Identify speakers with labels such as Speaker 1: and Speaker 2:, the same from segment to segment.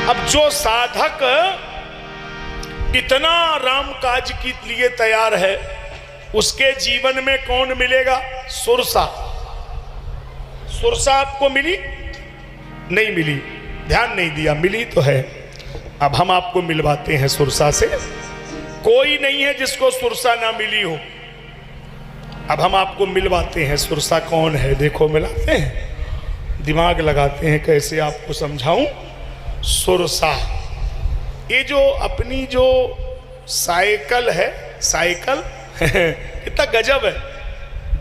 Speaker 1: अब जो साधक इतना राम काज के लिए तैयार है, उसके जीवन में कौन मिलेगा? सुरसा। सुरसा आपको मिली? नहीं मिली, ध्यान नहीं दिया। मिली तो है। अब हम आपको मिलवाते हैं सुरसा से। कोई नहीं है जिसको सुरसा ना मिली हो। अब हम आपको मिलवाते हैं सुरसा कौन है। देखो मिलाते हैं, दिमाग लगाते हैं, कैसे आपको समझाऊं। सुरसा, ये जो अपनी जो साइकिल है, साइकिल कितना गजब है।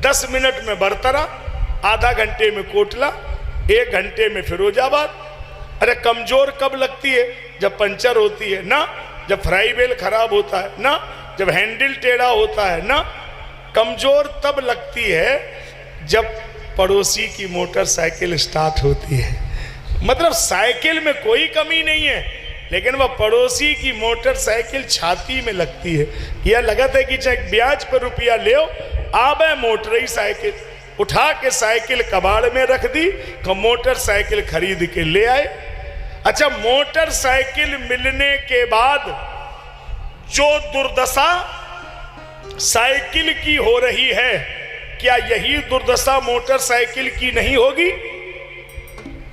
Speaker 1: 10 मिनट में बरतरा, आधा घंटे में कोटला, 1 घंटे में फिरोजाबाद। अरे कमजोर कब लगती है? जब पंचर होती है ना, जब फ्राई व्हील खराब होता है ना, जब हैंडल टेढ़ा होता है ना। कमजोर तब लगती है जब पड़ोसी की मोटरसाइकिल स्टार्ट होती है। मतलब साइकिल में कोई कमी नहीं है, लेकिन वह पड़ोसी की मोटरसाइकिल छाती में लगती है। यह लगता है कि चाहे ब्याज पर रुपया ले, आबे मोटरई साइकिल उठा के साइकिल कबाड़ में रख दी, मोटरसाइकिल खरीद के ले आए। अच्छा, मोटरसाइकिल मिलने के बाद जो दुर्दशा साइकिल की हो रही है, क्या यही दुर्दशा मोटरसाइकिल की नहीं होगी?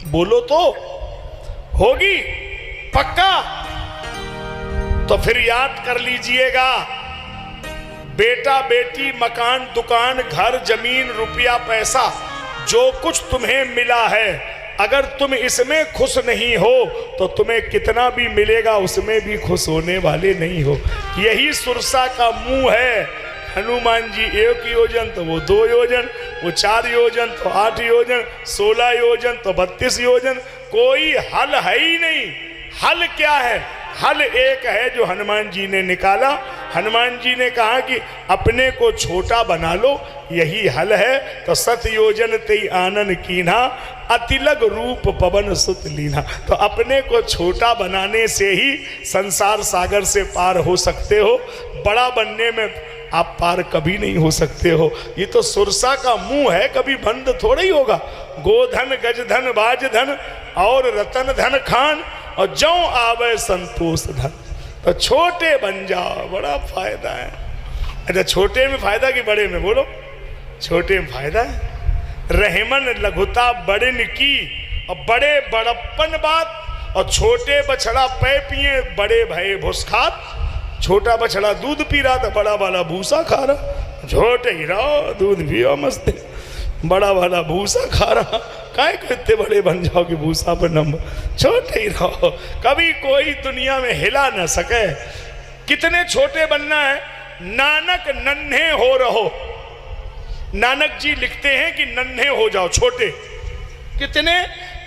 Speaker 1: बोलो तो होगी पक्का। तो फिर याद कर लीजिएगा, बेटा बेटी, मकान दुकान, घर जमीन, रुपया पैसा, जो कुछ तुम्हें मिला है, अगर तुम इसमें खुश नहीं हो तो तुम्हें कितना भी मिलेगा उसमें भी खुश होने वाले नहीं हो। यही सुरसा का मुंह है। हनुमान जी 1 योजन तो वो 2 योजन, वो 4 योजन तो 8 योजन, 16 योजन तो 32 योजन। कोई हल है ही नहीं। हल क्या है? हल एक है जो हनुमान जी ने निकाला। हनुमान जी ने कहा कि अपने को छोटा बना लो, यही हल है। तो 7 योजन तेई आनन कीन्हा, अतिलग रूप पवन सुत लीना। तो अपने को छोटा बनाने से ही संसार सागर से पार हो सकते हो। बड़ा बनने में आप पार कभी नहीं हो सकते हो। ये तो सुरसा का मुंह है, कभी बंद थोड़ा ही होगा। गोधन गजधन बाजधन और रतन धन खान, और जौ आवे संतोष धन। तो छोटे बन जाओ, बड़ा फायदा है। अच्छा, छोटे में फायदा कि बड़े में? बोलो। छोटे में फायदा है। रहमन लघुता बड़न की, और बड़े बड़प्पन बात, और छोटे बछड़ा पै पिए, बड़े भये भुसखात। छोटा बछड़ा दूध पी रहा था, बड़ा वाला भूसा खा रहा। छोटे ही रहो, दूध पियो मस्त, बड़ा वाला भूसा खा रहा। काहे को इतने बड़े बन जाओ कि भूसा पर नंबर? छोटे ही रहो, कभी कोई दुनिया में हिला न सके। कितने छोटे बनना है? नानक नन्हे हो रहो। नानक जी लिखते हैं कि नन्हे हो जाओ, छोटे। कितने?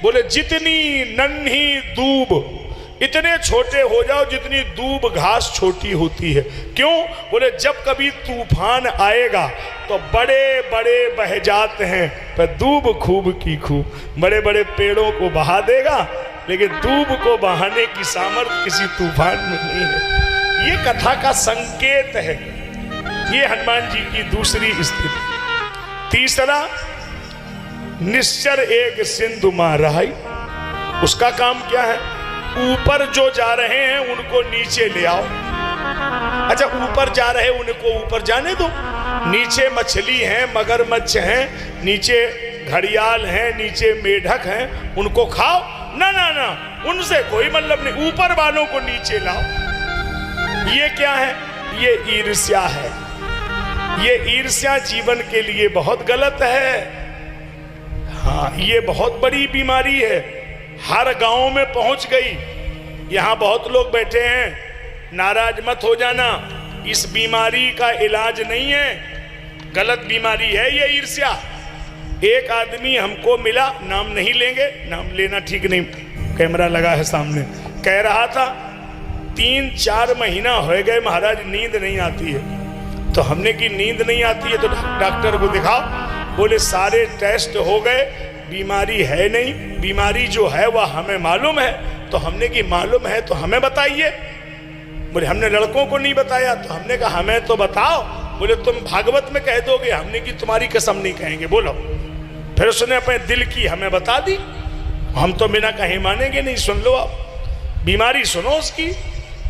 Speaker 1: बोले जितनी नन्ही दूब, इतने छोटे हो जाओ जितनी दूब घास छोटी होती है। क्यों? बोले जब कभी तूफान आएगा तो बड़े बड़े बह जाते हैं, पर दूब खूब की खूब। बड़े बड़े पेड़ों को बहा देगा, लेकिन दूब को बहाने की सामर्थ्य किसी तूफान में नहीं है। ये कथा का संकेत है। ये हनुमान जी की दूसरी स्थिति। तीसरा, निश्चर एक सिंधु मां रहाई। उसका काम क्या है? ऊपर जो जा रहे हैं उनको नीचे ले आओ। अच्छा, ऊपर जा रहे उनको ऊपर जाने दो। नीचे मछली हैं, मगरमच्छ हैं, नीचे घड़ियाल हैं, नीचे मेढक हैं, उनको खाओ। ना ना ना, उनसे कोई मतलब नहीं, ऊपर वालों को नीचे लाओ। ये क्या है? ये ईर्ष्या है। ये ईर्ष्या जीवन के लिए बहुत गलत है। हाँ, ये बहुत बड़ी बीमारी है। हर गांव में पहुंच गई। यहां बहुत लोग बैठे हैं, नाराज मत हो जाना। इस बीमारी का इलाज नहीं है, गलत बीमारी है ये ईर्ष्या। एक आदमी हमको मिला, नाम नहीं लेंगे, नाम लेना ठीक नहीं, कैमरा लगा है सामने। कह रहा था 3-4 महीना हो गए महाराज, नींद नहीं आती है। तो हमने की नींद नहीं आती है तो डॉक्टर को दिखाओ। बोले सारे टेस्ट हो गए, बीमारी है नहीं। बीमारी जो है वह हमें मालूम है। तो हमने की मालूम है तो हमें बताइए। बोले हमने लड़कों को नहीं बताया। तो हमने कहा हमें तो बताओ। बोले तुम भागवत में कह दोगे। हमने की तुम्हारी कसम नहीं कहेंगे, बोलो। फिर उसने अपने दिल की हमें बता दी। हम तो बिना कहीं मानेंगे नहीं, सुन लो आप। बीमारी सुनो उसकी।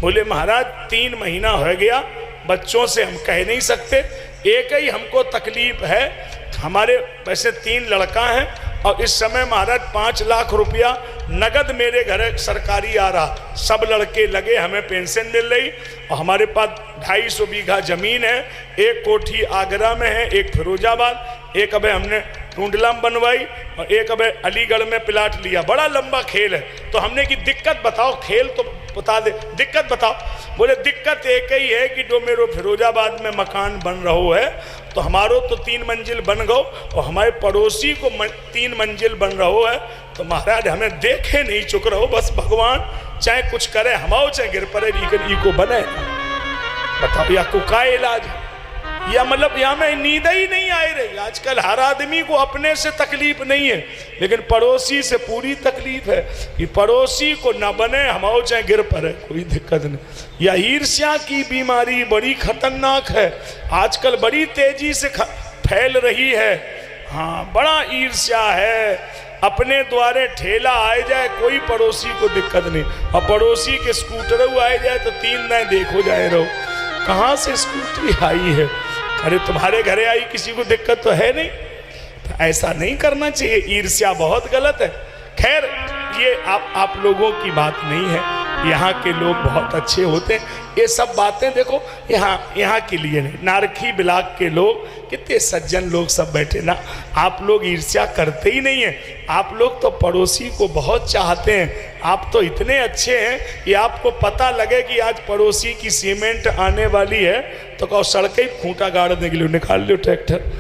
Speaker 1: बोले महाराज 3 महीना हो गया, बच्चों से हम कह नहीं सकते, एक ही हमको तकलीफ है, हमारे वैसे 3 लड़का हैं और इस समय महाराज 5 लाख रुपया नगद मेरे घर सरकारी आ रहा, सब लड़के लगे, हमें पेंशन मिल रही और हमारे पास 250 बीघा जमीन है, एक कोठी आगरा में है, एक फिरोजाबाद, एक अबे हमने टूंडला में बनवाई और एक अबे अलीगढ़ में प्लाट लिया। बड़ा लंबा खेल है। तो हमने की दिक्कत बताओ, खेल तो बता दे, दिक्कत बताओ। बोले दिक्कत एक ही है कि जो मेरे फिरोजाबाद में मकान बन रहो है तो हमारो तो 3 मंजिल बन गो और हमारे पड़ोसी को 3 मंजिल बन रहो है, तो महाराज हमें देखे नहीं चुक रहो, बस भगवान चाहे कुछ करे, हमाओ चाहे गिर पड़े को बने। बताओ या को का इलाज, या मतलब यहाँ में नींद ही नहीं आई रही। आजकल हर आदमी को अपने से तकलीफ नहीं है, लेकिन पड़ोसी से पूरी तकलीफ है कि पड़ोसी को न बने, हमाओ चाहे गिर पड़े, कोई दिक्कत नहीं। या ईर्ष्या की बीमारी बड़ी खतरनाक है, आजकल बड़ी तेजी से फैल रही है। हाँ, बड़ा ईर्ष्या है, अपने द्वारे ठेला आ जाए कोई पड़ोसी को दिक्कत नहीं, और पड़ोसी के स्कूटर आ जाए तो 3 दिन देखो जाए रहो कहाँ से स्कूटरी आई है, अरे तुम्हारे घरे आई, किसी को दिक्कत तो है नहीं। तो ऐसा नहीं करना चाहिए, ईर्ष्या बहुत गलत है। खैर ये आप लोगों की बात नहीं है, यहाँ के लोग बहुत अच्छे होते हैं। ये सब बातें देखो यहाँ के लिए नहीं, नारखी बिलाक के लोग कितने सज्जन लोग सब बैठे ना, आप लोग ईर्ष्या करते ही नहीं हैं। आप लोग तो पड़ोसी को बहुत चाहते हैं, आप तो इतने अच्छे हैं कि आपको पता लगे कि आज पड़ोसी की सीमेंट आने वाली है तो कहो सड़कें खूंटा गाड़ने के लिए निकाल लो ट्रैक्टर।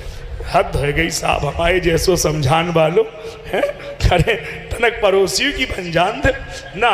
Speaker 1: हद हो गई साहब, हमारे जैसो समझान वालों हैं, अरे तनक पड़ोसी की भंजान थे ना।